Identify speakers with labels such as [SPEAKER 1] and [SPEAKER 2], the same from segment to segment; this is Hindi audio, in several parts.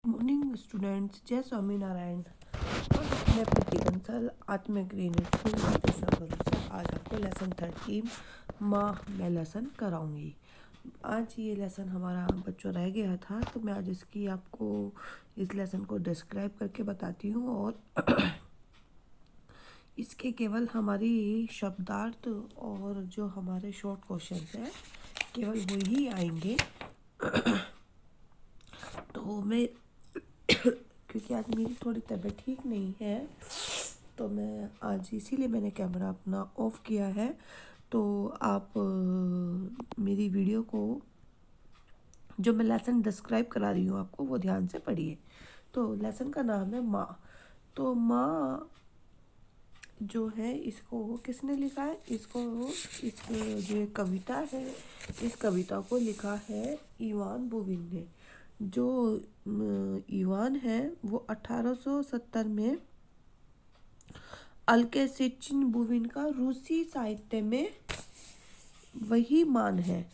[SPEAKER 1] मॉर्निंग स्टूडेंट्स, जय स्वामीनारायण। मैं प्रीति कंसल आत्मिक ग्रीन स्कूल से आज आपको लेसन 13 माँ मैं लेसन कराऊंगी। आज ये लेसन हमारा बच्चों रह गया था, तो मैं आज इसकी आपको इस लेसन को डिस्क्राइब करके बताती हूँ और इसके केवल हमारी शब्दार्थ और जो हमारे शॉर्ट क्वेश्चंस हैं केवल वही आएंगे। तो मैं क्योंकि आज मेरी थोड़ी तबीयत ठीक नहीं है, तो मैं आज इसीलिए मैंने कैमरा अपना ऑफ किया है। तो आप मेरी वीडियो को जो मैं लेसन डिस्क्राइब करा रही हूँ आपको वो ध्यान से पढ़िए। तो लेसन का नाम है माँ। तो माँ जो है इसको किसने लिखा है? इस जो एक कविता है, इस कविता को लिखा है इवान बुविन ने। जो इवान है वो 1870 में अल्केसिचिन बुविन का रूसी साहित्य में वही मान है,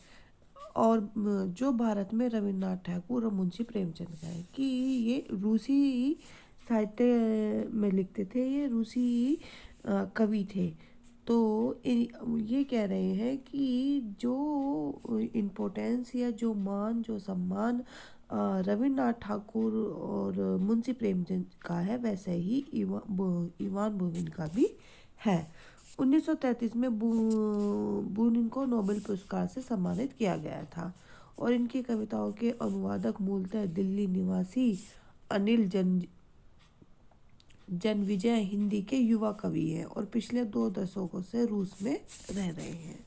[SPEAKER 1] और जो भारत में रविन्द्रनाथ टैगोर और मुंशी प्रेमचंद का है कि ये रूसी साहित्य में लिखते थे, ये रूसी कवि थे। तो ये कह रहे हैं कि जो इम्पोर्टेंस या जो मान जो सम्मान रविन्द्रनाथ ठाकुर और मुंशी प्रेमचंद का है, वैसे ही इवान बुविन का भी है। 1933 में बुनिन को नोबेल पुरस्कार से सम्मानित किया गया था, और इनकी कविताओं के अनुवादक मूलतः दिल्ली निवासी अनिल जनविजय हिंदी के युवा कवि हैं और पिछले 2 दशकों से रूस में रह रहे हैं।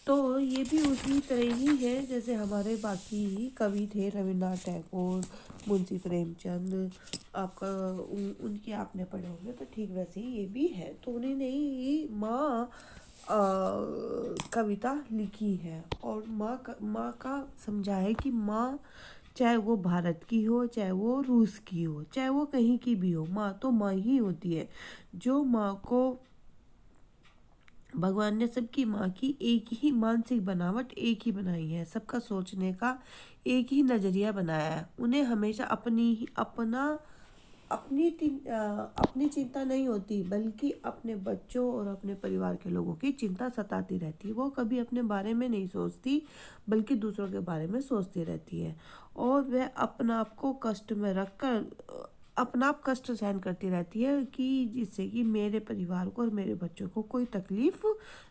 [SPEAKER 1] तो ये भी उसी तरह ही है जैसे हमारे बाकी कवि थे, रविन्द्रनाथ टैगोर, मुंशी प्रेमचंद, आपका उनके आपने पढ़े होंगे, तो ठीक वैसे ही ये भी है। तो उन्होंने ही माँ कविता लिखी है, और माँ का समझा है कि माँ चाहे वो भारत की हो, चाहे वो रूस की हो, चाहे वो कहीं की भी हो, माँ तो माँ ही होती है। जो माँ को भगवान ने सबकी माँ की एक ही मानसिक बनावट एक ही बनाई है, सबका सोचने का एक ही नज़रिया बनाया है। उन्हें हमेशा अपनी चिंता नहीं होती, बल्कि अपने बच्चों और अपने परिवार के लोगों की चिंता सताती रहती है। वो कभी अपने बारे में नहीं सोचती, बल्कि दूसरों के बारे में सोचती रहती है, और वह अपना आप को कष्ट में रखकर अपना आप कष्ट सहन करती रहती है कि जिससे कि मेरे परिवार को और मेरे बच्चों को कोई तकलीफ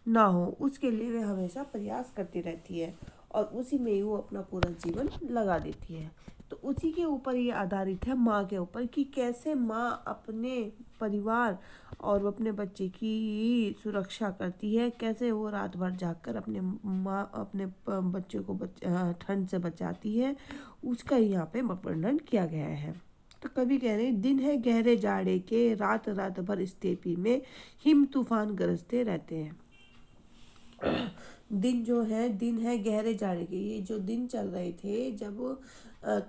[SPEAKER 1] ना हो। उसके लिए वह हमेशा प्रयास करती रहती है, और उसी में ही वो अपना पूरा जीवन लगा देती है। तो उसी के ऊपर ये आधारित है, माँ के ऊपर, कि कैसे माँ अपने परिवार और अपने बच्चे की सुरक्षा करती है, कैसे वो रात भर जागकर अपने बच्चे को ठंड से बचाती है। उसका यहाँ पे वर्णन किया गया है। तो कवि कह रहे हैं, दिन है गहरे जाड़े के, रात रात भर स्टेपी में हिम तूफान गरजते रहते हैं। दिन है गहरे जाड़े के। ये जो दिन चल रहे थे जब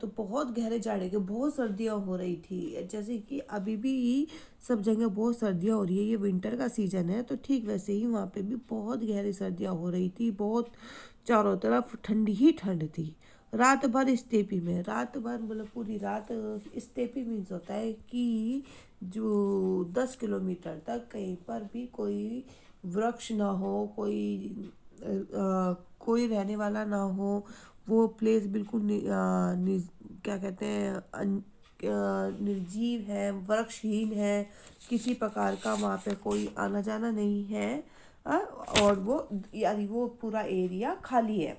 [SPEAKER 1] तो बहुत गहरे जाड़े के, बहुत सर्दियाँ हो रही थी, जैसे कि अभी भी सब जगह बहुत सर्दियाँ हो रही है, ये विंटर का सीजन है, तो ठीक वैसे ही वहाँ पे भी बहुत गहरी सर्दियाँ हो रही थी, बहुत चारों तरफ ठंडी ही ठंड थी। रात भर स्टेपी में, रात भर मतलब पूरी रात। स्टेपी मीन्स होता है कि जो 10 किलोमीटर तक कहीं पर भी कोई वृक्ष ना हो, कोई रहने वाला ना हो, वो प्लेस बिल्कुल क्या कहते हैं, निर्जीव है, वृक्षहीन है, किसी प्रकार का वहाँ पे कोई आना जाना नहीं है, और वो यानी वो पूरा एरिया खाली है,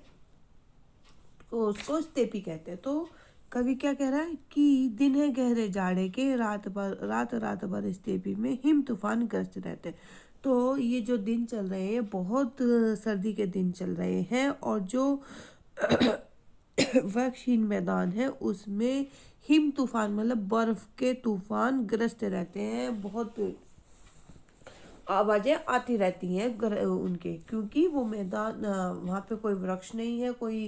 [SPEAKER 1] तो उसको स्टेपी कहते हैं। तो कवि क्या कह रहा है कि दिन है गहरे जाड़े के, रात भर स्टेपी में हिम तूफान ग्रस्त रहते हैं। तो ये जो दिन चल रहे हैं बहुत सर्दी के दिन चल रहे हैं, और जो वृक्षहीन मैदान है उसमें हिम तूफान मतलब बर्फ के तूफान ग्रस्त रहते हैं, बहुत आवाज़ें आती रहती हैं उनके, क्योंकि वो मैदान वहाँ पे कोई वृक्ष नहीं है, कोई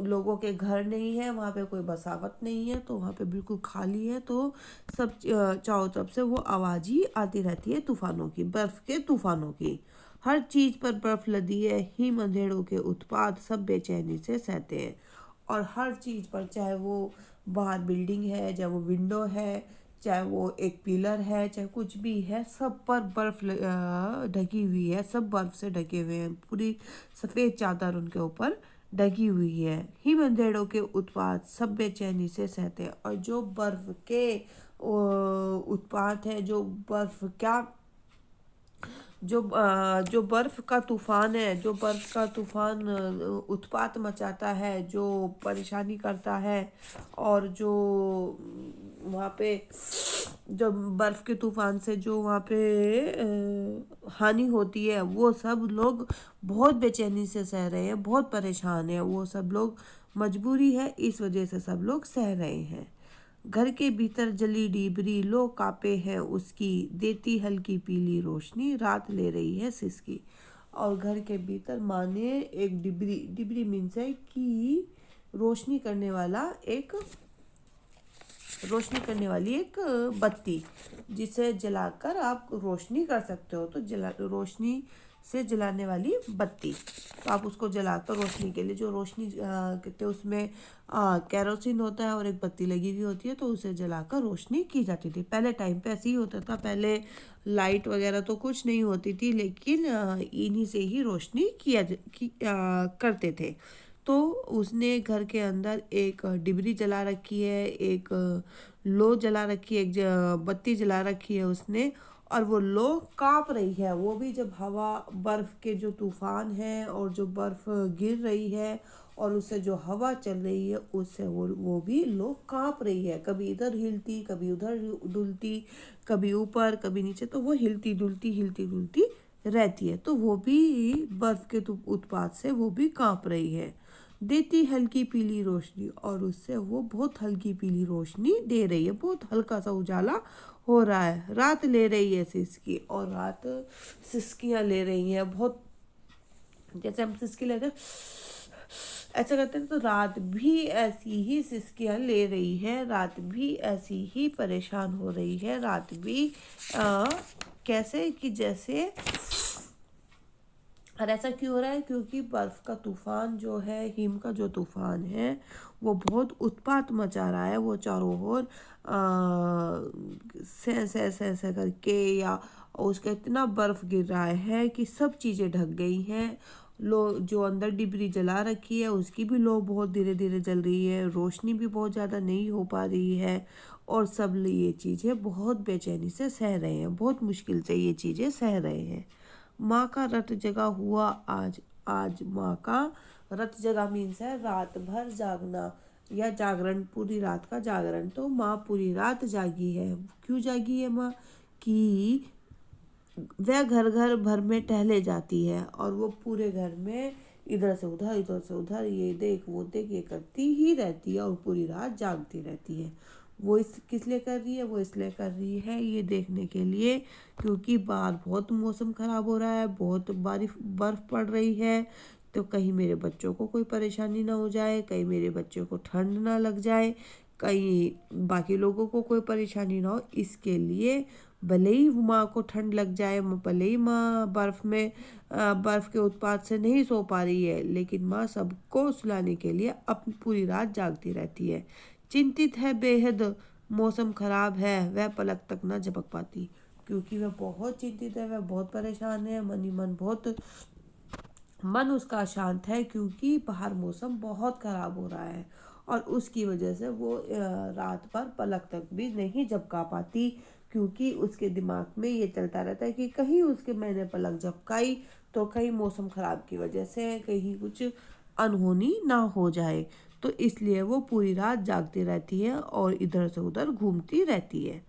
[SPEAKER 1] लोगों के घर नहीं है, वहाँ पे कोई बसावट नहीं है, तो वहाँ पे बिल्कुल खाली है। तो सब चारों तरफ से वो आवाज़ ही आती रहती है तूफानों की, बर्फ़ के तूफानों की। हर चीज़ पर बर्फ़ लदी है, हिम अंधेरों के उत्पात सब बेचैनी से सहते हैं, और हर चीज़ पर, चाहे वो बाहर बिल्डिंग है, चाहे वो विंडो है, चाहे वो एक पिलर है, चाहे कुछ भी है, सब पर बर्फ ढकी हुई है, सब बर्फ से ढके हुए हैं, पूरी सफ़ेद चादर उनके ऊपर ढकी हुई है। हिमनदेड़ों के उत्पात सब बेचैनी से सहते हैं, और जो बर्फ के उत्पात है, जो बर्फ क्या, जो बर्फ का तूफान है, जो बर्फ का तूफान उत्पात मचाता है, जो परेशानी करता है, और जो वहाँ पे, जो बर्फ के तूफान से जो वहाँ पे हानि होती है, वो सब लोग बहुत बेचैनी से सह रहे हैं, बहुत परेशान है, वो सब लोग, मजबूरी है, इस वजह से सब लोग सह रहे हैं। घर के भीतर जली डिबरी लो कापे हैं उसकी, देती हल्की पीली रोशनी रात ले रही है सिसकी। और घर के भीतर माने एक डिबरी, डिबरी मीन्स है कि रोशनी करने वाली एक बत्ती, जिसे जलाकर आप रोशनी कर सकते हो। तो रोशनी से जलाने वाली बत्ती, तो आप उसको जलाकर रोशनी के लिए, जो रोशनी कहते हैं उसमें कैरोसिन होता है और एक बत्ती लगी हुई होती है, तो उसे जलाकर रोशनी की जाती थी। पहले टाइम पे ऐसे ही होता था, पहले लाइट वगैरह तो कुछ नहीं होती थी, लेकिन इन्हीं से ही रोशनी करते थे। तो उसने घर के अंदर एक डिबरी जला रखी है, एक लो जला रखी है, एक बत्ती जला रखी है उसने, और वो लो कांप रही है। वो भी जब हवा, बर्फ के जो तूफान है और जो बर्फ गिर रही है और उससे जो हवा चल रही है, उससे वो भी लो कांप रही है, कभी इधर हिलती, कभी उधर डुलती, कभी ऊपर कभी नीचे, तो वो हिलती डुलती रहती है। तो वो भी बर्फ के उत्पात से वो भी कांप रही है। देती हल्की पीली रोशनी, और उससे वो बहुत हल्की पीली रोशनी दे रही है, बहुत हल्का सा उजाला हो रहा है। रात ले रही है सिसकी, और रात सिसकियाँ ले रही है बहुत, जैसे हम सिसकी लेते हैं ऐसा करते हैं, तो रात भी ऐसी ही सिसकियाँ ले रही है, रात भी ऐसी ही परेशान हो रही है, रात भी कैसे कि जैसे। और ऐसा क्यों हो रहा है? क्योंकि बर्फ़ का तूफ़ान जो है, हिम का जो तूफ़ान है, वो बहुत उत्पात मचा रहा है। वो चारों ओर सह करके, या उसका इतना बर्फ़ गिर रहा है कि सब चीज़ें ढक गई हैं। लो जो अंदर डिबरी जला रखी है, उसकी भी लो बहुत धीरे धीरे जल रही है, रोशनी भी बहुत ज़्यादा नहीं हो पा रही है, और सब ये चीज़ें बहुत बेचैनी से सह रहे हैं, बहुत मुश्किल से ये चीज़ें सह रहे हैं। माँ का रट जगा हुआ आज, आज माँ का रट जगा मीन्स है रात भर जागना, या जागरण, पूरी रात का जागरण। तो माँ पूरी रात जागी है। क्यों जागी है माँ? कि वह घर घर भर में टहले जाती है, और वो पूरे घर में इधर से उधर, ये देख वो देख, ये करती ही रहती है, और पूरी रात जागती रहती है। वो किस लिए कर रही है? वो इसलिए कर रही है, ये देखने के लिए, क्योंकि बाहर बहुत मौसम ख़राब हो रहा है, बहुत बर्फ़ पड़ रही है, तो कहीं मेरे बच्चों को कोई परेशानी ना हो जाए, कहीं मेरे बच्चों को ठंड ना लग जाए, कहीं बाकी लोगों को कोई परेशानी ना हो, इसके लिए भले ही माँ को ठंड लग जाए, भले ही माँ बर्फ़ के उत्पात से नहीं सो पा रही है, लेकिन माँ सबको सुलाने के लिए अपनी पूरी रात जागती रहती है। चिंतित है बेहद, मौसम खराब है, वह पलक तक न झपक पाती। क्योंकि वह बहुत चिंतित है, वह बहुत परेशान है, मन ही मन बहुत, मन उसका शांत है, क्योंकि बाहर मौसम बहुत ख़राब हो रहा है, और उसकी वजह से वो रात पर पलक तक भी नहीं झपका पाती, क्योंकि उसके दिमाग में ये चलता रहता है कि कहीं उसके मैंने पलक झपकाई तो कहीं मौसम ख़राब की वजह से कहीं कुछ अनहोनी ना हो जाए। तो इसलिए वो पूरी रात जागती रहती है और इधर से उधर घूमती रहती है।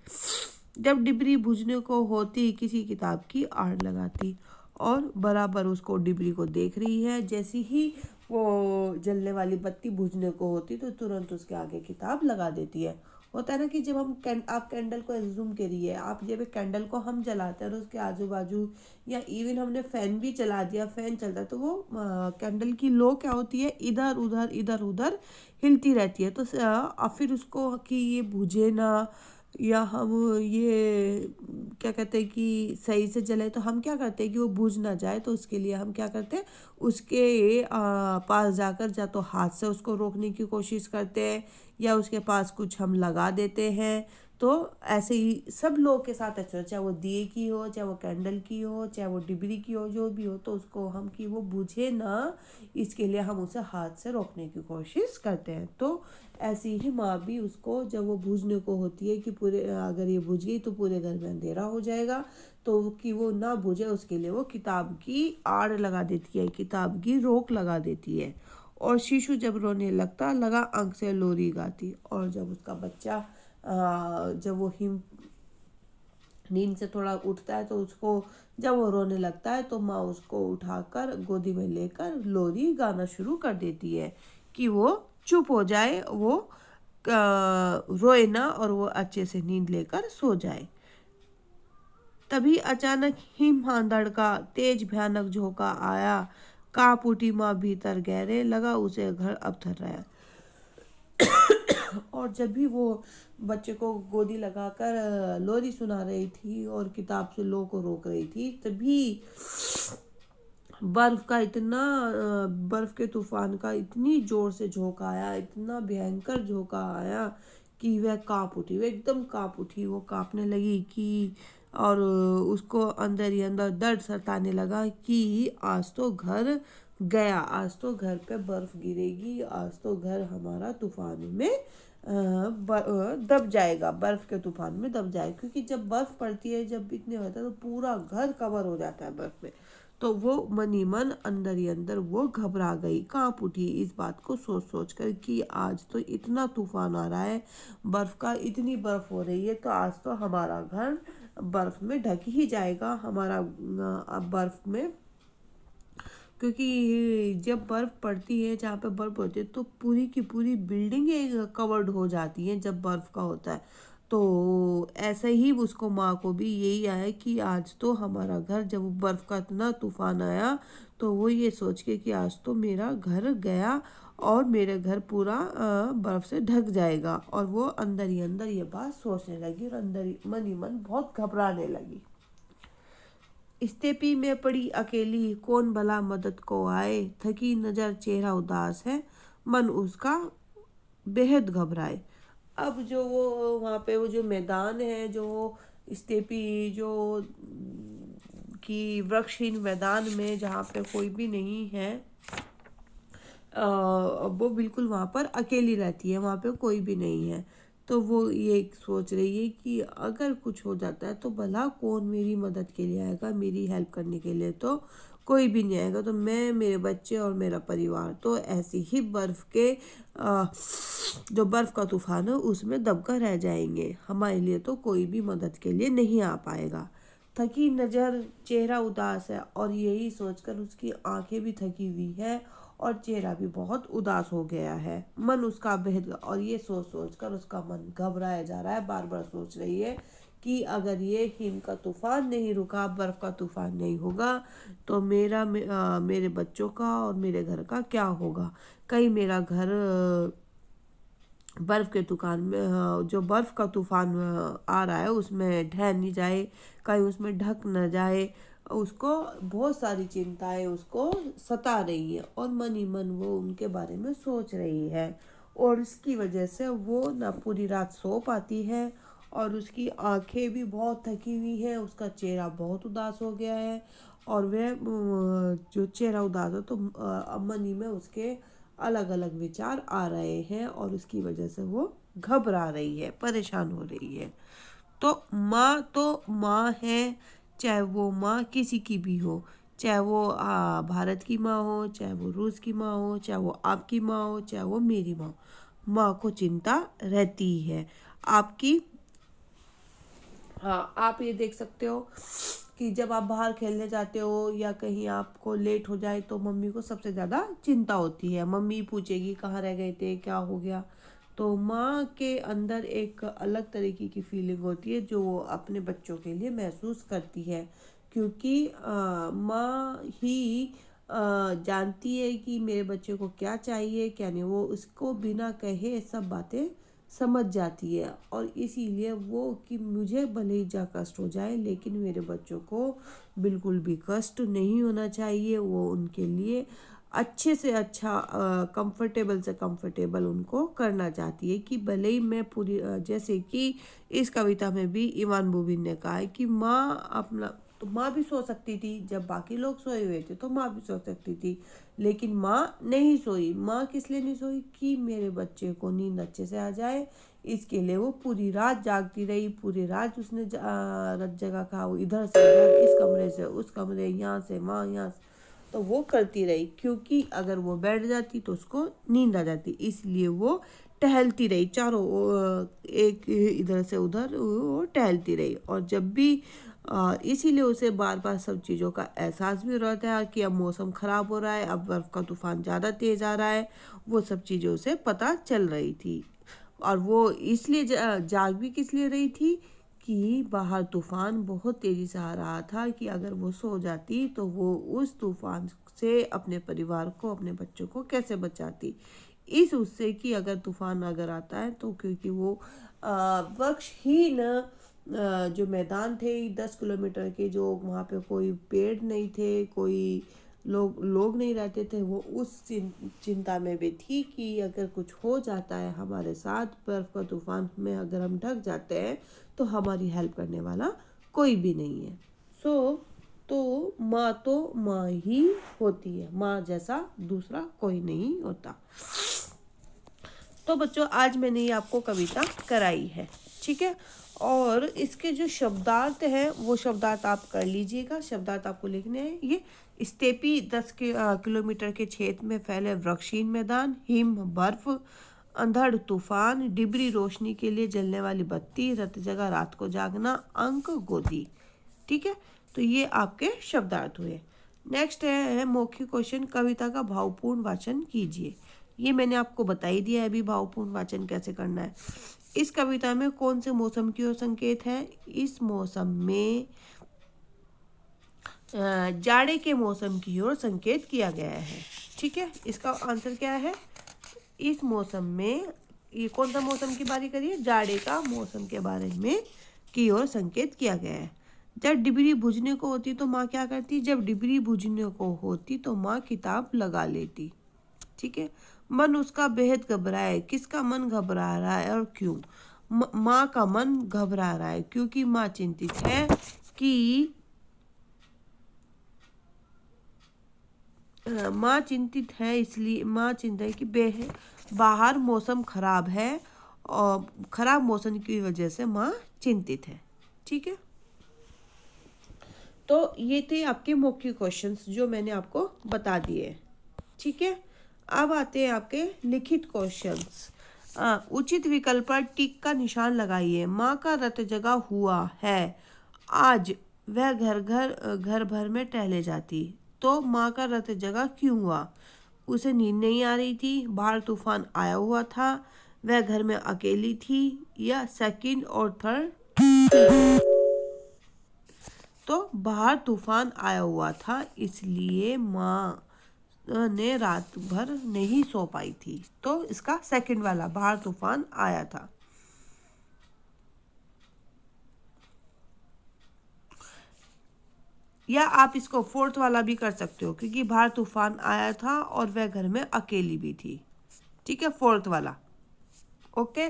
[SPEAKER 1] जब डिबरी बुझने को होती, किसी किताब की आड़ लगाती, और बराबर उसको डिबरी को देख रही है। जैसी ही वो जलने वाली बत्ती बुझने को होती, तो तुरंत उसके आगे किताब लगा देती है। होता है ना कि जब आप कैंडल को एज्यूम करिए, आप जब एक कैंडल को हम जलाते हैं और उसके आजू बाजू, या इवन हमने फैन भी चला दिया, फैन चलता है, तो वो कैंडल की लो क्या होती है, इधर उधर हिलती रहती है। तो फिर उसको कि ये बुझे ना, या हम ये क्या कहते हैं कि सही से जले, तो हम क्या करते हैं कि वो बुझ ना जाए, तो उसके लिए हम क्या करते हैं, उसके पास जाकर या तो हाथ से उसको रोकने की कोशिश करते हैं, या उसके पास कुछ हम लगा देते हैं। तो ऐसे ही सब लोग के साथ ऐसा, चाहे वो दिए की हो, चाहे वो कैंडल की हो, चाहे वो डिबरी की हो, जो भी हो, तो उसको हम कि वो बुझे ना, इसके लिए हम उसे हाथ से रोकने की कोशिश करते हैं। तो ऐसी ही माँ भी उसको जब वो बूझने को होती है कि पूरे, अगर ये बुझ गई तो पूरे घर में अंधेरा हो जाएगा, तो कि वो ना बुझे उसके लिए वो किताब की आड़ लगा देती है, किताब की रोक लगा देती है। और शिशु जब रोने लगता लगा अंक से लोरी गाती। और जब उसका बच्चा जब वो हिम नींद से थोड़ा उठता है, तो उसको जब वो रोने लगता है तो माँ उसको उठाकर गोदी में लेकर लोरी गाना शुरू कर देती है कि वो चुप हो जाए, वो रोए ना, और वो अच्छे से नींद लेकर सो जाए। तभी अचानक हिम आंधड़ का तेज भयानक झोंका आया। कांप उठी माँ भीतर गहरे, लगा उसे घर अब थर्राया। और जब भी वो बच्चे को गोदी लगाकर लोरी सुना रही थी और किताब से लो को रोक रही थी, तभी बर्फ के तूफान का इतनी जोर से झोंका आया, इतना भयंकर झोंका आया कि वह कांप उठी, वह एकदम कांप उठी, वो कांपने लगी कि, और उसको अंदर ही अंदर दर्द सताने लगा कि आज तो घर गया, आज तो घर पे बर्फ गिरेगी, आज तो घर हमारा तूफान में दब जाएगा, बर्फ के तूफान में दब जाएगा। क्योंकि जब बर्फ पड़ती है, जब इतने होता है, तो पूरा घर कवर हो जाता है बर्फ में। तो वो मन ही मन अंदर ही अंदर वो घबरा गई, कांप उठी इस बात को सोच सोच कर कि आज तो इतना तूफान आ रहा है, बर्फ का इतनी बर्फ हो रही है, तो आज तो हमारा घर बर्फ में ढक ही जाएगा, हमारा बर्फ में। क्योंकि जब बर्फ पड़ती है, जहाँ पे बर्फ होती है, तो पूरी की पूरी बिल्डिंगें कवर्ड हो जाती हैं जब बर्फ का होता है। तो ऐसे ही उसको माँ को भी यही आया कि आज तो हमारा घर, जब वो बर्फ का इतना तूफान आया, तो वो ये सोच के कि आज तो मेरा घर गया और मेरे घर पूरा बर्फ से ढक जाएगा। और वो अंदर ही अंदर ये बात सोचने लगी, और अंदर ही मन बहुत घबराने लगी। स्टेपी में पड़ी अकेली, कौन भला मदद को आए, थकी नजर चेहरा उदास है, मन उसका बेहद घबराए। अब जो वो वहाँ पे वो जो मैदान है, जो स्टेपी जो कि वृक्षहीन मैदान में जहाँ पे कोई भी नहीं है, वो बिल्कुल वहाँ पर अकेली रहती है, वहाँ पे कोई भी नहीं है। तो वो ये सोच रही है कि अगर कुछ हो जाता है तो भला कौन मेरी मदद के लिए आएगा, मेरी हेल्प करने के लिए तो कोई भी नहीं आएगा। तो मैं, मेरे बच्चे और मेरा परिवार तो ऐसी ही जो बर्फ़ का तूफान है उसमें दबकर रह जाएंगे, हमारे लिए तो कोई भी मदद के लिए नहीं आ पाएगा। थकी नज़र चेहरा उदास है, और यही सोचकर उसकी आंखें भी थकी हुई है और चेहरा भी बहुत उदास हो गया है। मन उसका बेहद, और ये सोच सोच कर उसका मन घबराया जा रहा है, बार बार सोच रही है कि अगर ये हिम का तूफान नहीं रुका, बर्फ का तूफान नहीं होगा, तो मेरे बच्चों का और मेरे घर का क्या होगा। कहीं मेरा घर बर्फ के दुकान में, जो बर्फ का तूफान आ रहा है उसमें ढह नहीं जाए, कहीं उसमें ढक न जाए। उसको बहुत सारी चिंताएं उसको सता रही है, और मन ही मन वो उनके बारे में सोच रही है, और इसकी वजह से वो ना पूरी रात सो पाती है, और उसकी आंखें भी बहुत थकी हुई है, उसका चेहरा बहुत उदास हो गया है। और वह जो चेहरा उदास है, तो मन ही में उसके अलग अलग विचार आ रहे हैं, और उसकी वजह से वो घबरा रही है, परेशान हो रही है। तो माँ है, चाहे वो माँ किसी की भी हो, चाहे वो भारत की माँ हो, चाहे वो रूस की माँ हो, चाहे वो आपकी माँ हो, चाहे वो मेरी माँ हो, माँ को चिंता रहती ही है आपकी। हाँ, आप ये देख सकते हो कि जब आप बाहर खेलने जाते हो या कहीं आपको लेट हो जाए, तो मम्मी को सबसे ज़्यादा चिंता होती है, मम्मी पूछेगी कहाँ रह गए थे, क्या हो गया। तो माँ के अंदर एक अलग तरीके की फीलिंग होती है जो वो अपने बच्चों के लिए महसूस करती है, क्योंकि माँ ही जानती है कि मेरे बच्चे को क्या चाहिए क्या नहीं, वो उसको बिना कहे सब बातें समझ जाती है। और इसीलिए वो कि मुझे भले ही जा कष्ट हो जाए लेकिन मेरे बच्चों को बिल्कुल भी कष्ट नहीं होना चाहिए। वो उनके लिए अच्छे से अच्छा कंफर्टेबल से कंफर्टेबल उनको करना चाहती है कि भले ही मैं पूरी जैसे कि इस कविता में भी इवान मुबिन ने कहा है कि माँ अपना तो माँ भी सो सकती थी, जब बाकी लोग सोए हुए थे तो माँ भी सो सकती थी, लेकिन माँ नहीं सोई। माँ किस लिए नहीं सोई? कि मेरे बच्चे को नींद अच्छे से आ जाए, इसके लिए वो पूरी रात जागती रही। पूरी रात उसने रात जगह कहा, वो इधर से उधर, इस कमरे से उस कमरे, यहाँ से वहाँ, यहाँ से, तो वो करती रही क्योंकि अगर वो बैठ जाती तो उसको नींद आ जाती। इसलिए वो टहलती रही चारों एक इधर से उधर वो टहलती रही। और जब भी इसीलिए उसे बार बार सब चीज़ों का एहसास भी हो रहा था कि अब मौसम ख़राब हो रहा है, अब बर्फ़ का तूफ़ान ज़्यादा तेज़ आ रहा है। वो सब चीज़ें उसे पता चल रही थी। और वो इसलिए जाग भी किस लिए रही थी कि बाहर तूफ़ान बहुत तेज़ी से आ रहा था कि अगर वो सो जाती तो वो उस तूफ़ान से अपने परिवार को, अपने बच्चों को कैसे बचाती। इस उससे कि अगर तूफ़ान अगर आता है तो क्योंकि वो वृक्षहीन जो मैदान थे 10 किलोमीटर के, जो वहाँ पे कोई पेड़ नहीं थे, कोई लोग नहीं रहते थे, वो उस चिंता में भी थी कि अगर कुछ हो जाता है हमारे साथ, बर्फ़ का तूफ़ान में अगर हम ढक जाते हैं तो हमारी हेल्प करने वाला कोई भी नहीं है। तो माँ ही होती है, माँ जैसा दूसरा कोई नहीं होता। तो बच्चों आज मैंने ये आपको कविता कराई है, ठीक है। और इसके जो शब्दार्थ हैं वो शब्दार्थ आप कर लीजिएगा। शब्दार्थ आपको लिखने हैं। ये स्टेपी 10 किलोमीटर के क्षेत्र में फैले वृक्षहीन मैदान, हिम बर्फ, अंधड़ तूफान, डिबरी रोशनी के लिए जलने वाली बत्ती, रत जगह रात को जागना, अंक गोदी, ठीक है। तो ये आपके शब्दार्थ हुए। नेक्स्ट है मौखिक क्वेश्चन, कविता का भावपूर्ण वाचन कीजिए। ये मैंने आपको बता ही दिया है अभी भावपूर्ण वाचन कैसे करना है। इस कविता में कौन से मौसम की ओर संकेत है? इस मौसम में जाड़े के मौसम की ओर संकेत किया गया है, ठीक है। इसका आंसर क्या है? इस मौसम में ये कौन सा मौसम की बारी करिए? जाड़े का मौसम के बारे में की ओर संकेत किया गया है। जब डिबरी बुझने को होती तो माँ क्या करती? जब डिबरी बुझने को होती तो माँ किताब लगा लेती, ठीक है। मन उसका बेहद घबराए, किसका मन घबरा रहा है और क्यों? माँ का मन घबरा रहा है क्योंकि माँ चिंतित है कि माँ चिंतित है, इसलिए माँ चिंतित है कि बाहर मौसम खराब है और खराब मौसम की वजह से माँ चिंतित है, ठीक है। तो ये थे आपके मौखिक क्वेश्चंस जो मैंने आपको बता दिए, ठीक है। अब आते हैं आपके लिखित क्वेश्चंस। उचित विकल्प पर टिक का निशान लगाइए। माँ का रत जगा हुआ है, आज वह घर भर में टहले जाती, तो माँ का रत जगा क्यों हुआ? उसे नींद नहीं आ रही थी, बाहर तूफान आया हुआ था, वह घर में अकेली थी, या सेकंड और थर्ड? तो बाहर तूफान आया हुआ था इसलिए माँ ने रात भर नहीं सो पाई थी। तो इसका सेकंड वाला, बाहर तूफान आया था। या आप इसको फोर्थ वाला भी कर सकते हो क्योंकि बाहर तूफान आया था और वह घर में अकेली भी थी, ठीक है, फोर्थ वाला। ओके।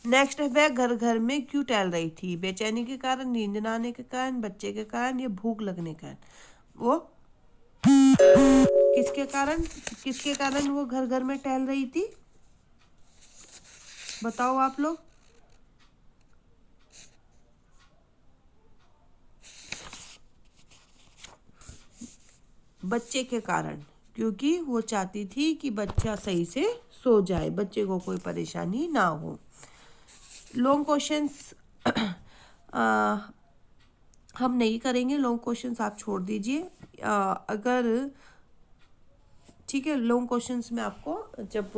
[SPEAKER 1] नेक्स्ट है, वह घर घर में क्यों टहल रही थी? बेचैनी के कारण, नींद न आने के कारण, बच्चे के कारण, या भूख लगने के कारण? वो किसके कारण वो घर घर में टहल रही थी? बताओ आप लोग। बच्चे के कारण, क्योंकि वो चाहती थी कि बच्चा सही से सो जाए, बच्चे को कोई परेशानी ना हो। लॉन्ग क्वेश्चंस हम नहीं करेंगे, लॉन्ग क्वेश्चंस आप छोड़ दीजिए। अगर ठीक है, लॉन्ग क्वेश्चंस में आपको जब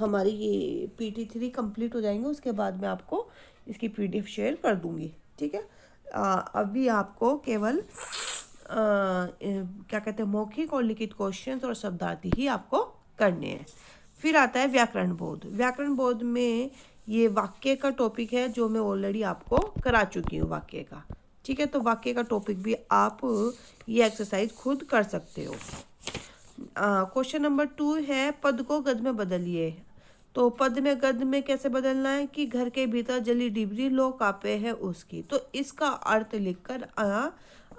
[SPEAKER 1] हमारी ये PT3 कंप्लीट हो जाएंगे उसके बाद मैं आपको इसकी PDF शेयर कर दूंगी, ठीक है। अभी आपको केवल क्या कहते हैं, मौखिक और लिखित क्वेश्चंस और शब्दार्थी ही आपको करने हैं। फिर आता है व्याकरण बोध। व्याकरण बोध में ये वाक्य का टॉपिक है जो मैं ऑलरेडी आपको करा चुकी हूँ वाक्य का। ठीक है, तो वाक्य का टॉपिक भी आप ये एक्सरसाइज खुद कर सकते हो। क्वेश्चन नंबर 2 है पद को गद में बदलिए। तो पद में गद में कैसे बदलना है कि घर के भीतर जली डिबरी लो कापे है उसकी। तो इसका अर्थ लिखकर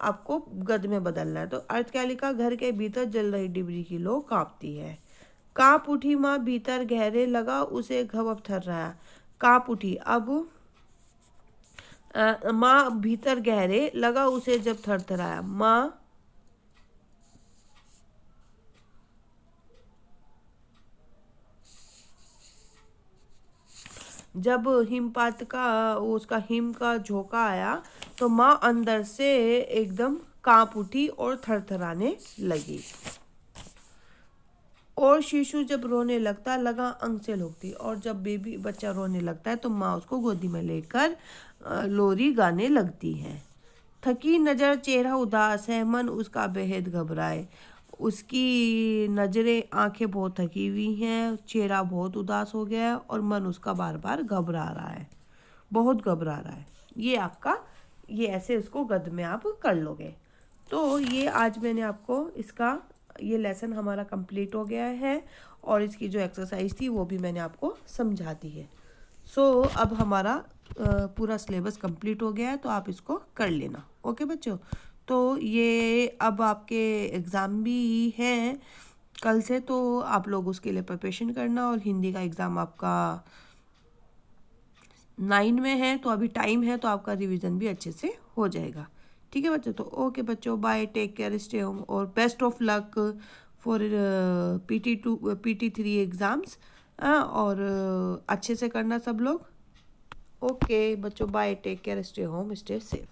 [SPEAKER 1] आपको गद में बदलना है। तो अर्थ क्या लिखा, घर के भीतर जल रही डिबरी की लो कांपती है। कांप उठी माँ भीतर गहरे लगा उसे घवप थर रहा। कांप उठी, अब माँ भीतर गहरे लगा उसे जब थरथराया। माँ जब हिमपात का उसका हिम का झोंका आया तो माँ अंदर से एकदम कांप उठी और थरथराने लगी। और शिशु जब रोने लगता लगा अंग से लोकती। और जब बेबी बच्चा रोने लगता है तो माँ उसको गोदी में लेकर लोरी गाने लगती है। थकी नज़र चेहरा उदास है मन उसका बेहद घबराए। उसकी नज़रें आंखें बहुत थकी हुई हैं, चेहरा बहुत उदास हो गया है और मन उसका बार बार घबरा रहा है, बहुत घबरा रहा है। ये आपका ये ऐसे उसको गद में आप कर लोगे। तो ये आज मैंने आपको इसका ये लेसन हमारा कंप्लीट हो गया है और इसकी जो एक्सरसाइज थी वो भी मैंने आपको समझा दी है। अब हमारा पूरा सिलेबस कंप्लीट हो गया है तो आप इसको कर लेना। ओके बच्चों, तो ये अब आपके एग्ज़ाम भी हैं कल से, तो आप लोग उसके लिए प्रिपरेशन करना। और हिंदी का एग्ज़ाम आपका 9 में है तो अभी टाइम है, तो आपका रिवीजन भी अच्छे से हो जाएगा। ठीक है बच्चों, तो ओके बच्चों, bye, take care, stay home और best of luck for PT3 exams. और अच्छे से करना सब लोग। ओके बच्चों, bye, take care, stay home, stay safe.